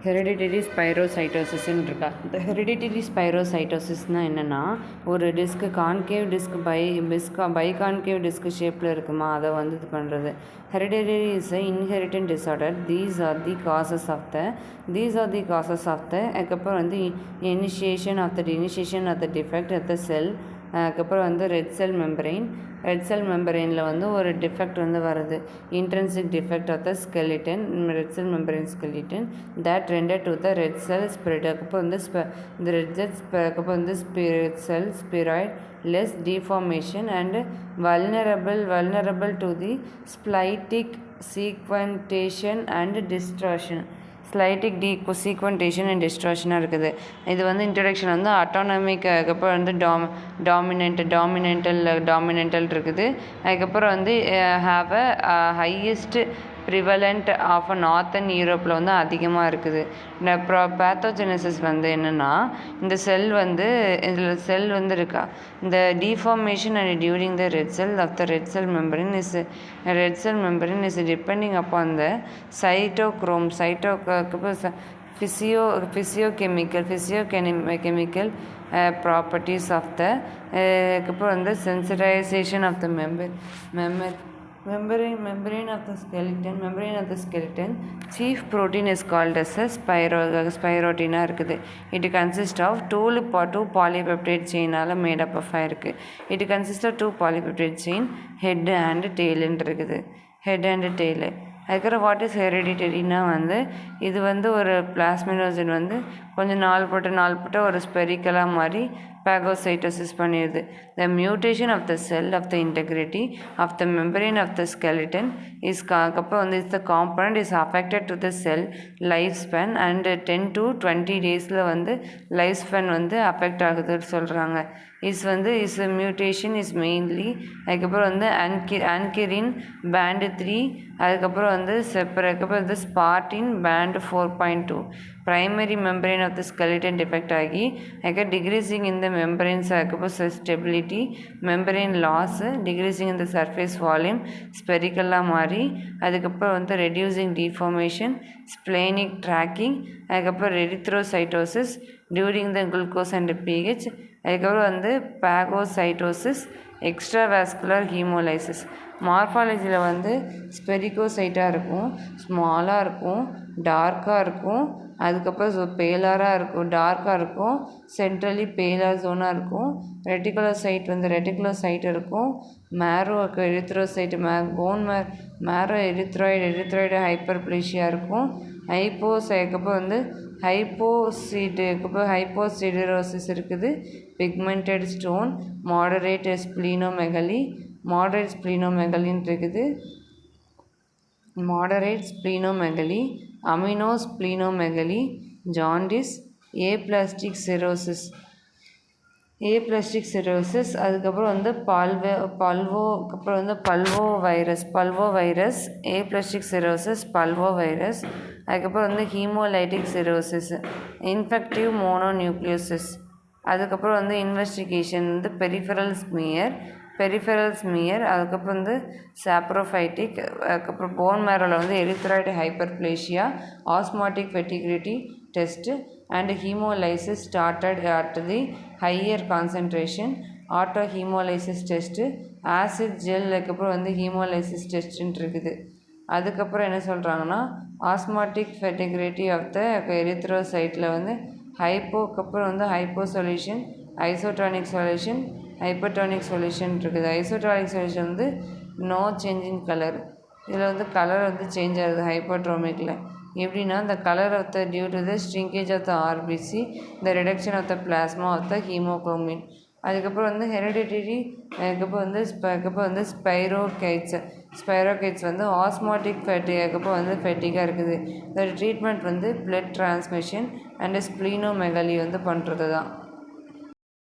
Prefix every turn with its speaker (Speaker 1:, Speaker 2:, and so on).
Speaker 1: Hereditary ஸ்பைரோசைட்டோசிஸ்ன்னு இருக்கா. இந்த hereditary ஸ்பைரோசைட்டோசிஸ்னால் என்னென்னா, ஒரு disc concave disc biconcave disc ஷேப்பில் இருக்குமா, அதை வந்து இது பண்ணுறது. Hereditary is a inherited disorder. These are the causes of the அதுக்கப்புறம் வந்து initiation of the defect at the cell. அதுக்கப்புறம் வந்து ரெட் செல் மெம்பரெயினில் வந்து ஒரு டிஃபெக்ட் வந்து வருது. Intrinsic defect of the skeleton, red cell membrane skeleton that render to the red cell spirit. அதுக்கப்புறம் வந்து இந்த அதுக்கப்புறம் வந்து cell spheroid less deformation and vulnerable to the splitic segmentation and distortion. Segmentation and டிஸ்ட்ராக்ஷனாக இருக்குது. இது வந்து இன்ட்ரடக்ஷன் வந்து அட்டானமிக், அதுக்கப்புறம் வந்து டாமினென்டல் இருக்குது. அதுக்கப்புறம் வந்து have a highest prevalent of northern யூரோப்பில் வந்து அதிகமாக இருக்குது. இந்த பேத்தோஜெனசிஸ் வந்து என்னென்னா, இந்த செல் வந்து இருக்கா, இந்த deformation and during the red sell மெம்பரின் is depending upon the cytochrome physicochemical properties of the அதுக்கப்புறம் வந்து sensitization of the membrane of the skeleton. Chief protein is called as a spirotina இருக்குது. It consists of two polypeptide chain made up of இருக்குது. It consists of two polypeptide chain, head and tail இருக்குது. அதுக்கப்புறம் what is ஹெரிடிட்டரினா வந்து இது வந்து ஒரு plasminogen வந்து கொஞ்சம் நாள் போட்டு ஒரு ஸ்பெரிக்கலாக மாதிரி பாகோசைட்டோசிஸ் பண்ணிடுது. The mutation of the cell of the integrity of the membrane of the skeleton அப்புறம் வந்து the component is affected to the cell life span and 10 to 20 days வந்து லைஃப் ஸ்பேன் வந்து அஃபெக்ட் ஆகுதுன்னு சொல்கிறாங்க. இஸ் மியூட்டேஷன் இஸ் மெயின்லி அதுக்கப்புறம் வந்து ஆன்கிரின் pant 3 அதுக்கப்புறம் வந்து ஸ்பார்டின் pant 4.2 primary membrane of the skeleton defect ஆகி decreasing in the membranes அதுக்கப்புறம் stability, membrane loss, decreasing in the surface volume, spherical மாறி அதுக்கப்புறம் வந்து reducing deformation, splenic tracking, அதுக்கப்புறம் erythrocytosis during the glucose and pH, அதுக்கப்புறம் வந்து phagocytosis, எக்ஸ்ட்ராவாஸ்குலர் ஹீமோலைசிஸ். மார்ஃபாலஜியில் வந்து ஸ்பெரிகோசைட்டாக இருக்கும், ஸ்மாலாக இருக்கும், டார்க்காக இருக்கும், அதுக்கப்புறம் பேலராக இருக்கும், டார்க்காக இருக்கும், சென்ட்ரலி பேலர் ஜோனாக இருக்கும், ரெட்டிகுலோசைட் இருக்கும், மேரோ எரித்ரோசைட் போன் மேரோ எரித்ராய்டு ஹைப்பர்பிளேஷியா இருக்கும், அதுக்கப்புறம் வந்து ஹைப்போசிடரோசிஸ் இருக்குது, பிக்மெண்டட் ஸ்டோன், மாடரேட் ஸ்ப்ளீனோமெகலின்னு இருக்குது, அமினோஸ்ப்ளீனோமெகலி, ஜாண்டிஸ், ஏப்ளாஸ்டிக் சிரோசிஸ், அதுக்கப்புறம் வந்து பல்வோ வைரஸ், ஏப்ளாஸ்டிக் சிரோசிஸ், பல்வோ வைரஸ், அதுக்கப்புறம் வந்து ஹீமோலைட்டிக் சிரோசிஸ், இன்ஃபெக்டிவ் மோனோநியூக்ளியோசிஸ். அதுக்கப்புறம் வந்து இன்வெஸ்டிகேஷன் வந்து பெரிஃபெரல் ஸ்மியர், அதுக்கப்புறம் வந்து சாப்ரோஃபைட்டிக், அதுக்கப்புறம் போன் மேரோவில் வந்து erythroid hyperplasia, osmotic fragility test and haemolysis started at the higher concentration, auto haemolysis test, acid gel, அதுக்கப்புறம் வந்து ஹீமோலைசிஸ் டெஸ்ட்டுன்னு இருக்குது. அதுக்கப்புறம் என்ன சொல்கிறாங்கன்னா, ஆஸ்மாட்டிக் ஃபெட்டிகிரிட்டி ஆஃப் த எரித்ரோசைட்டில் வந்து அதுக்கப்புறம் வந்து hypo solution, isotonic solution, hypertonic solution இருக்குது. ஐசோடானிக் சொல்யூஷன் வந்து நோ சேஞ்ச் இன் கலர். இதில் வந்து கலர் வந்து சேஞ்ச் ஆகுது ஹைப்போட்ரோமிக்கில். எப்படின்னா, the color of the due to the shrinkage of the RBC, the reduction of the plasma of the hemoglobin. அதுக்கப்புறம் வந்து hereditary, அதுக்கப்புறம் வந்து ஸ்பைரோகைட்ஸ் வந்து ஆஸ்மாட்டிக் அதுக்கப்புறம் வந்து ஃபெட்டிக்காக இருக்குது. இந்த ட்ரீட்மெண்ட் வந்து பிளட் டிரான்ஸ்மிஷன் அண்ட் ஸ்ப்ளீனோமெகலி வந்து பண்ணுறது தான்.